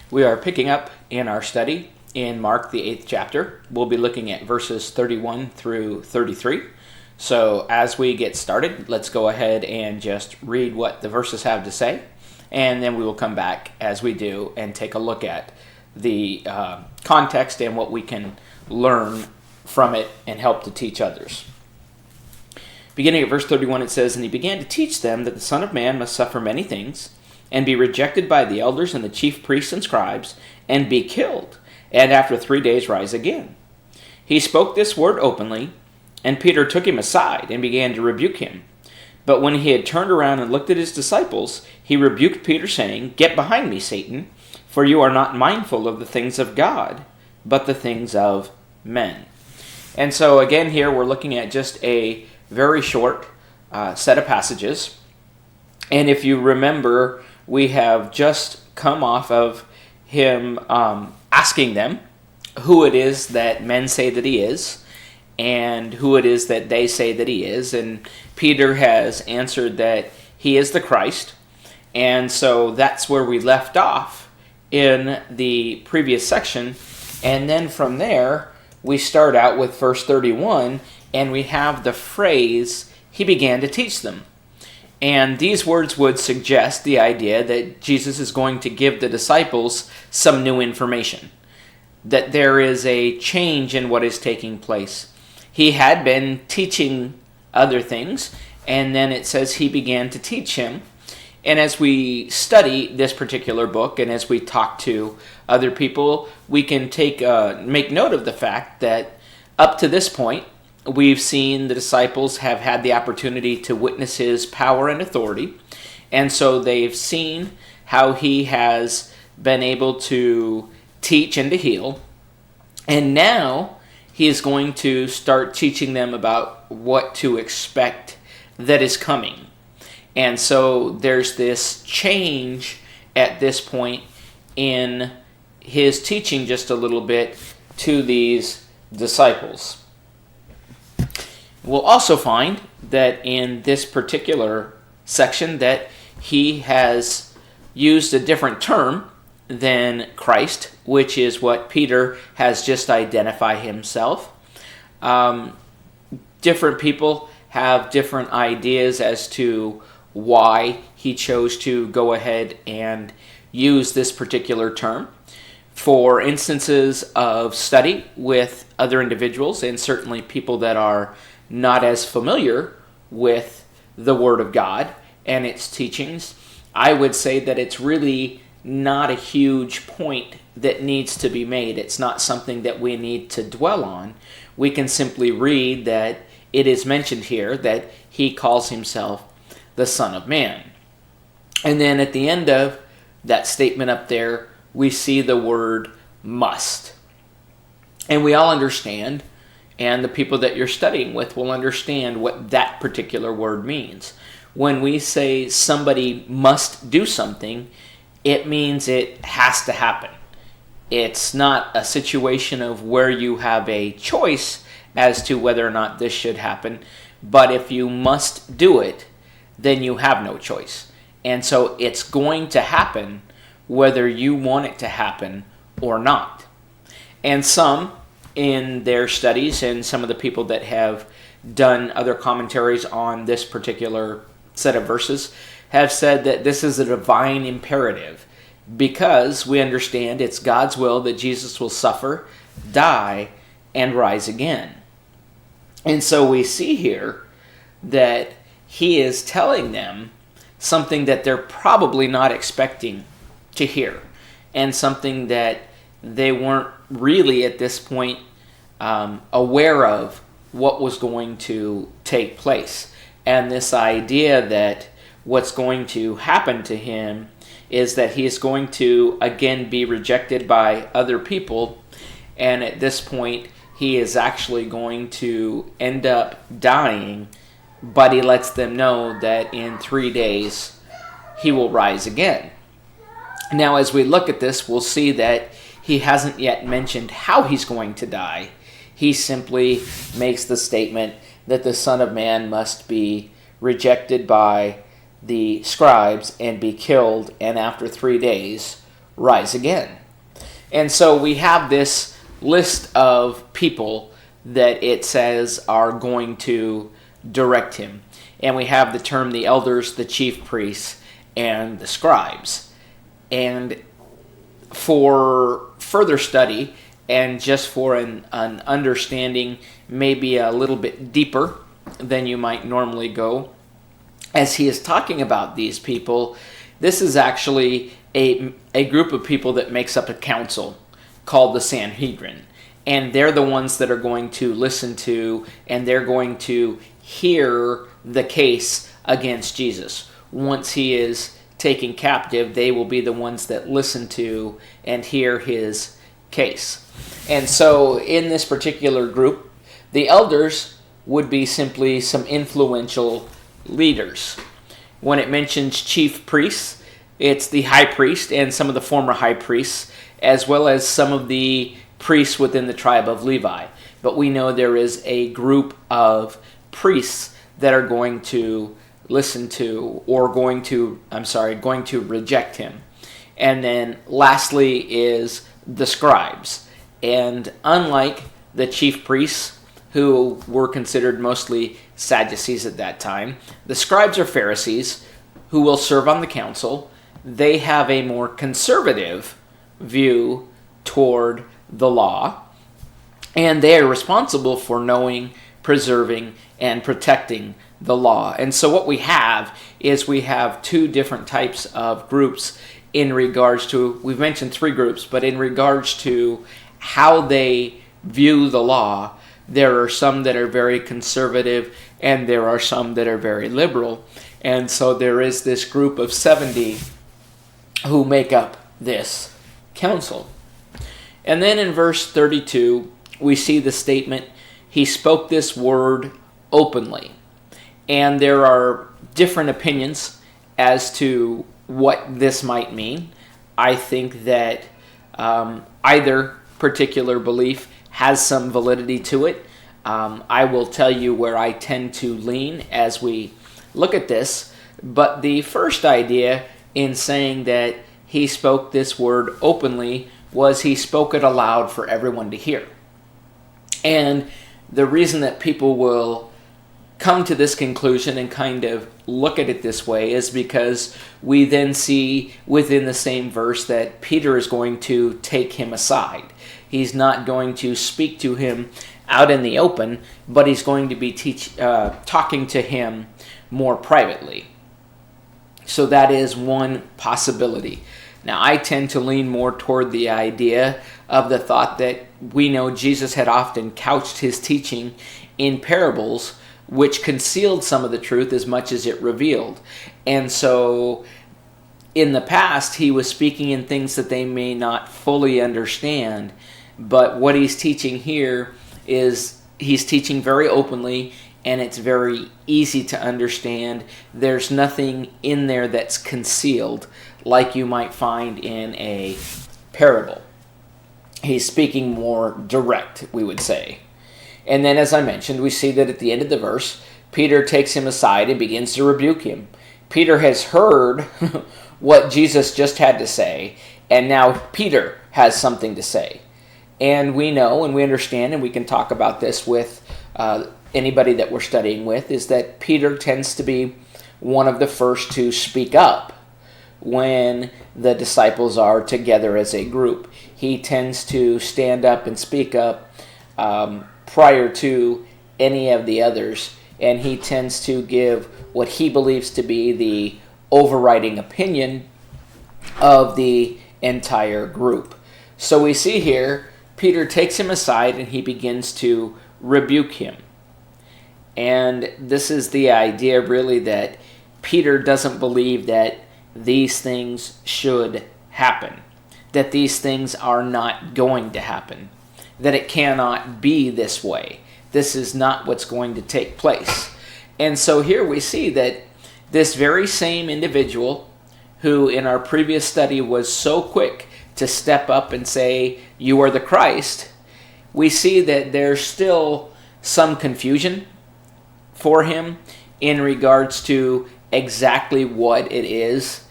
We are picking up in our study in Mark, the 8th chapter. We'll be looking at verses 31 through 33. So as we get started, let's go ahead and just read what the verses have to say, and then we will come back as we do and take a look at the context and what we can learn from it and help to teach others. Beginning at verse 31, it says, "And he began to teach them that the Son of Man must suffer many things, and be rejected by the elders and the chief priests and scribes, and be killed, and after 3 days rise again. He spoke this word openly, and Peter took him aside and began to rebuke him. But when he had turned around and looked at his disciples, he rebuked Peter, saying, 'Get behind me, Satan, for you are not mindful of the things of God, but the things of men.'" And so again here we're looking at just a very short set of passages. And if you remember, we have just come off of him asking them who it is that men say that he is and who it is that they say that he is. And Peter has answered that he is the Christ. And so that's where we left off in the previous section. And then from there, we start out with verse 31, and we have the phrase, "He began to teach them." And these words would suggest the idea that Jesus is going to give the disciples some new information, that there is a change in what is taking place. He had been teaching other things, and then it says he began to teach him. And as we study this particular book, and as we talk to other people, we can make note of the fact that up to this point, we've seen the disciples have had the opportunity to witness his power and authority. And so they've seen how he has been able to teach and to heal. And now he is going to start teaching them about what to expect that is coming. And so there's this change at this point in his teaching just a little bit to these disciples. We'll also find that in this particular section that he has used a different term than Christ, which is what Peter has just identified himself. Different people have different ideas as to why he chose to go ahead and use this particular term for instances of study with other individuals, and certainly people that are not as familiar with the Word of God and its teachings. I would say that it's really not a huge point that needs to be made. It's not something that we need to dwell on. We can simply read that it is mentioned here that he calls himself the Son of Man. And then at the end of that statement up there, we see the word must. And we all understand, and the people that you're studying with will understand what that particular word means. When we say somebody must do something, it means it has to happen. It's not a situation of where you have a choice as to whether or not this should happen, but if you must do it, then you have no choice. And so it's going to happen whether you want it to happen or not. And some in their studies, and some of the people that have done other commentaries on this particular set of verses have said that this is a divine imperative, because we understand it's God's will that Jesus will suffer, die, and rise again. And so we see here that he is telling them something that they're probably not expecting to hear, and something that they weren't really at this point aware of what was going to take place. And this idea that what's going to happen to him is that he is going to again be rejected by other people, and at this point he is actually going to end up dying, but he lets them know that in 3 days he will rise again. Now as we look at this, we'll see that he hasn't yet mentioned how he's going to die. He simply makes the statement that the Son of Man must be rejected by the scribes and be killed, and after 3 days rise again. And so we have this list of people that it says are going to direct him. And we have the term the elders, the chief priests, and the scribes. And for further study and just for an understanding maybe a little bit deeper than you might normally go, as he is talking about these people, this is actually a group of people that makes up a council called the Sanhedrin. And they're the ones that are going to listen to and they're going to hear the case against Jesus. Once he is taken captive, they will be the ones that listen to and hear his case. And so in this particular group, the elders would be simply some influential leaders. When it mentions chief priests, it's the high priest and some of the former high priests, as well as some of the priests within the tribe of Levi. But we know there is a group of priests that are going to listen to, or going to reject him. And then lastly is the scribes. And unlike the chief priests, who were considered mostly Sadducees at that time, the scribes are Pharisees who will serve on the council. They have a more conservative view toward the law, and they are responsible for knowing, preserving, and protecting the law. And so what we have is we have two different types of groups in regards to, we've mentioned three groups, but in regards to how they view the law, there are some that are very conservative and there are some that are very liberal. And so there is this group of 70 who make up this council. And then in verse 32, we see the statement, he spoke this word openly. And there are different opinions as to what this might mean. I think that either particular belief has some validity to it. I will tell you where I tend to lean as we look at this. But the first idea in saying that he spoke this word openly was he spoke it aloud for everyone to hear. And the reason that people will come to this conclusion and kind of look at it this way is because we then see within the same verse that Peter is going to take him aside. He's not going to speak to him out in the open, but he's going to be talking to him more privately. So that is one possibility. Now, I tend to lean more toward the idea of the thought that we know Jesus had often couched his teaching in parables, which concealed some of the truth as much as it revealed. And so in the past, he was speaking in things that they may not fully understand. But what he's teaching here is he's teaching very openly, and it's very easy to understand. There's nothing in there that's concealed like you might find in a parable. He's speaking more direct, we would say. And then, as I mentioned, we see that at the end of the verse, Peter takes him aside and begins to rebuke him. Peter has heard what Jesus just had to say, and now Peter has something to say. And we know and we understand, and we can talk about this with anybody that we're studying with, is that Peter tends to be one of the first to speak up when the disciples are together as a group. He tends to stand up and speak up prior to any of the others, and he tends to give what he believes to be the overriding opinion of the entire group. So we see here, Peter takes him aside and he begins to rebuke him. And this is the idea really that Peter doesn't believe that these things should happen, that these things are not going to happen, that it cannot be this way. This is not what's going to take place. And so here we see that this very same individual who in our previous study was so quick to step up and say, "You are the Christ," we see that there's still some confusion for him in regards to exactly what it is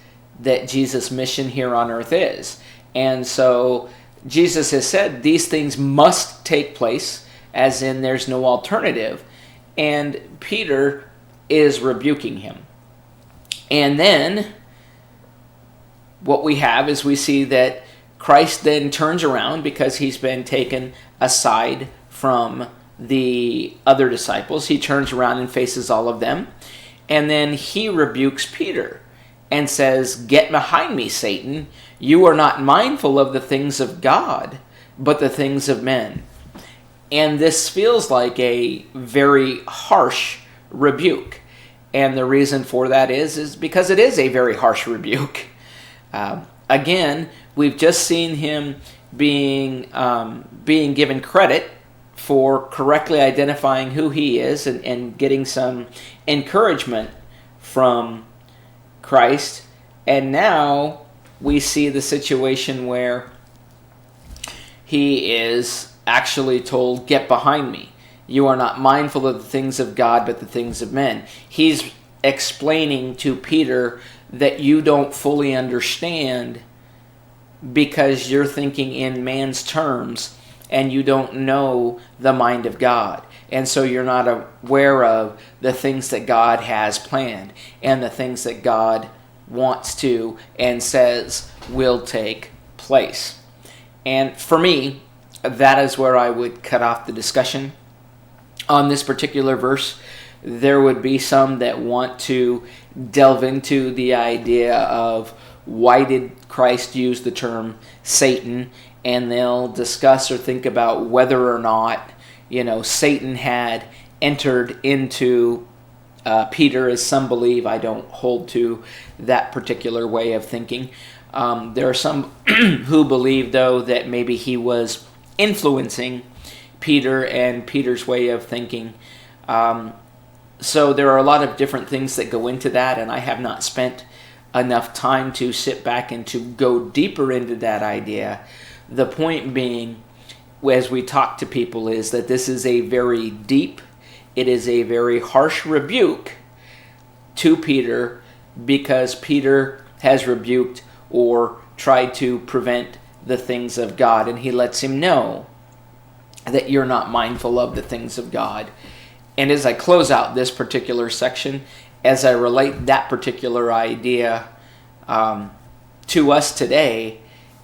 that Jesus' mission here on earth is. And so Jesus has said these things must take place, as in there's no alternative. And Peter is rebuking him. And then what we have is we see that Christ then turns around because he's been taken aside from the other disciples. He turns around and faces all of them. And then he rebukes Peter and says, "Get behind me, Satan. You are not mindful of the things of God, but the things of men." And this feels like a very harsh rebuke. And the reason for that is because it is a very harsh rebuke. Again, we've just seen him being given credit for correctly identifying who he is and getting some encouragement from Christ. And now we see the situation where he is actually told, "Get behind me. You are not mindful of the things of God, but the things of men." He's explaining to Peter that you don't fully understand because you're thinking in man's terms and you don't know the mind of God. And so you're not aware of the things that God has planned and the things that God wants to and says will take place. And for me, that is where I would cut off the discussion on this particular verse. There would be some that want to delve into the idea of why did Christ use the term Satan, and they'll discuss or think about whether or not, Satan had entered into Peter, as some believe. I don't hold to that particular way of thinking. There are some who believe, though, that maybe he was influencing Peter and Peter's way of thinking. So there are a lot of different things that go into that, and I have not spent enough time to sit back and to go deeper into that idea. The point being, as we talk to people, is that this is a very deep, it is a very harsh rebuke to Peter, because Peter has rebuked or tried to prevent the things of God, and he lets him know that you're not mindful of the things of God. And as I close out this particular section, as I relate that particular idea to us today,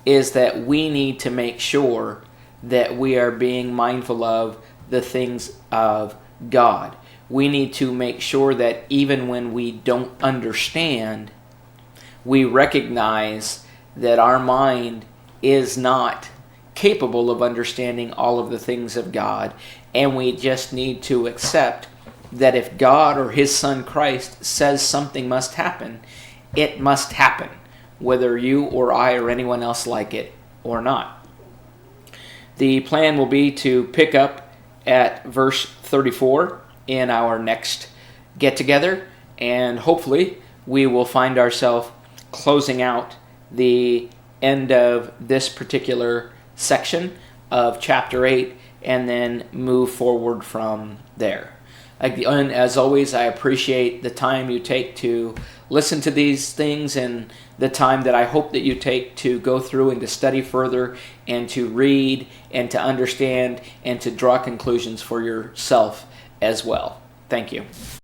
is that we need to make sure that we are being mindful of the things of God. We need to make sure that even when we don't understand, we recognize that our mind is not capable of understanding all of the things of God, and we just need to accept that if God or His Son Christ says something must happen, it must happen, whether you or I or anyone else like it or not. The plan will be to pick up at verse 34 in our next get-together, and hopefully we will find ourselves closing out the end of this particular section of chapter 8 and then move forward from there. Again, as always, I appreciate the time you take to listen to these things and the time that I hope that you take to go through and to study further and to read and to understand and to draw conclusions for yourself as well. Thank you.